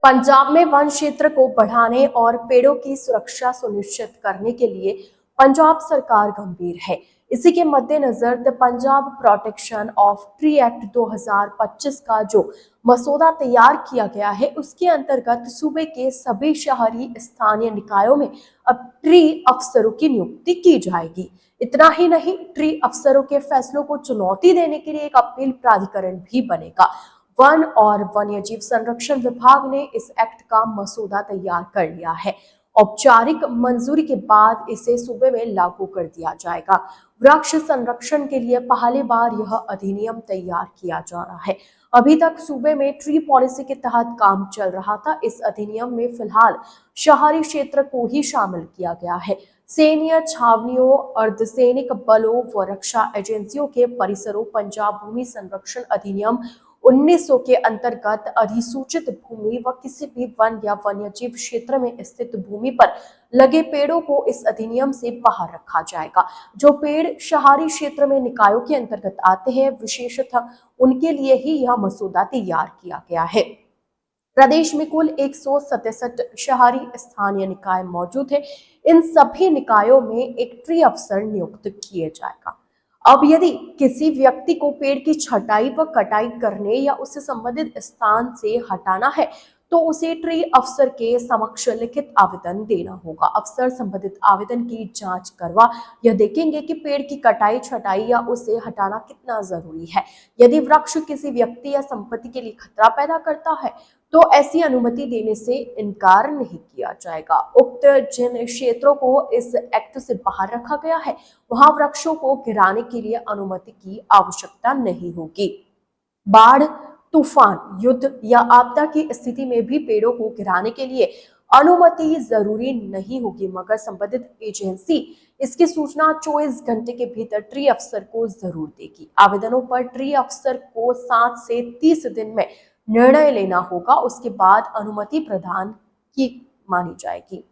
पंजाब में वन क्षेत्र को बढ़ाने और पेड़ों की सुरक्षा सुनिश्चित करने के लिए पंजाब सरकार गंभीर है। इसी के मद्देनजर the Punjab protection of tree act 2025 का जो मसौदा तैयार किया गया है, उसके अंतर्गत सूबे के सभी शहरी स्थानीय निकायों में अब ट्री अफसरों की नियुक्ति की जाएगी। इतना ही नहीं, ट्री अफसरों के फैसलों को चुनौती देने के लिए एक अपील प्राधिकरण भी बनेगा। वन और वन्यजीव संरक्षण विभाग ने इस एक्ट का मसौदा तैयार कर लिया है। औपचारिक मंजूरी के बाद इसे सूबे में लागू कर दिया जाएगा। वृक्ष संरक्षण के लिए पहली बार यह अधिनियम तैयार किया जा रहा है। अभी तक सूबे में ट्री पॉलिसी के तहत काम चल रहा था। इस अधिनियम में फिलहाल शहरी क्षेत्र को ही शामिल किया गया है। सैन्य छावनियों, अर्धसैनिक बलों व रक्षा एजेंसियों के परिसरों, पंजाब भूमि संरक्षण अधिनियम 1900 के अंतर्गत अधिसूचित भूमि व किसी भी वन या वन्यजीव क्षेत्र में स्थित भूमि पर लगे पेड़ों को इस अधिनियम से बाहर रखा जाएगा। जो पेड़ शहरी क्षेत्र में निकायों के अंतर्गत आते हैं, विशेषतः उनके लिए ही यह मसौदा तैयार किया गया है। प्रदेश में कुल 167 शहरी स्थानीय निकाय मौजूद है। इन सभी निकायों में एक ट्री अफसर नियुक्त किए जाएगा। अब यदि किसी व्यक्ति को पेड़ की छटाई व कटाई करने या उससे संबंधित स्थान से हटाना है, तो उसे ट्री अफसर के समक्ष लिखित आवेदन देना होगा। अफसर संबंधित आवेदन की जांच करवा यह देखेंगे कि पेड़ की कटाई, छटाई या उसे हटाना कितना जरूरी है। यदि वृक्ष किसी व्यक्ति या संपत्ति के लिए खतरा पैदा करता है, तो ऐसी अनुमति देने से इनकार नहीं किया जाएगा। उक्त जिन क्षेत्रों को इस एक्ट से बाहर रखा गया है, वहां वृक्षों को गिराने के लिए अनुमति की आवश्यकता नहीं होगी। बाढ़, तूफान, युद्ध या आपदा की स्थिति में भी पेड़ों को गिराने के लिए अनुमति जरूरी नहीं होगी, मगर संबंधित एजेंसी इसकी सूचना 24 घंटे के भीतर ट्री अफसर को जरूर देगी। आवेदनों पर ट्री अफसर को 7 से 30 दिन में निर्णय लेना होगा। उसके बाद अनुमति प्रदान की मानी जाएगी।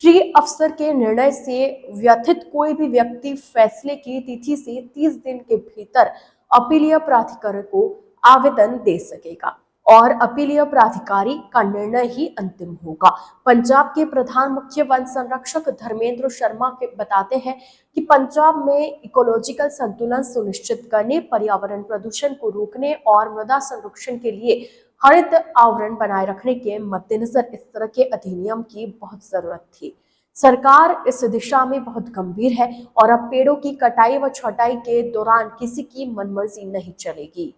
ट्री अफसर के निर्णय से व्यथित कोई भी व्यक्ति फैसले की तिथि से 30 दिन के भीतर अपीलीय प्राधिकरण को आवेदन दे सकेगा और अपीलीय प्राधिकारी का निर्णय ही अंतिम होगा। पंजाब के प्रधान मुख्य वन संरक्षक धर्मेंद्र शर्मा के बताते हैं कि पंजाब में इकोलॉजिकल संतुलन सुनिश्चित करने, पर्यावरण प्रदूषण को रोकने और मृदा संरक्षण के लिए हरित आवरण बनाए रखने के मद्देनजर इस तरह के अधिनियम की बहुत जरूरत थी। सरकार इस दिशा में बहुत गंभीर है और अब पेड़ों की कटाई व छटाई के दौरान किसी की मनमर्जी नहीं चलेगी।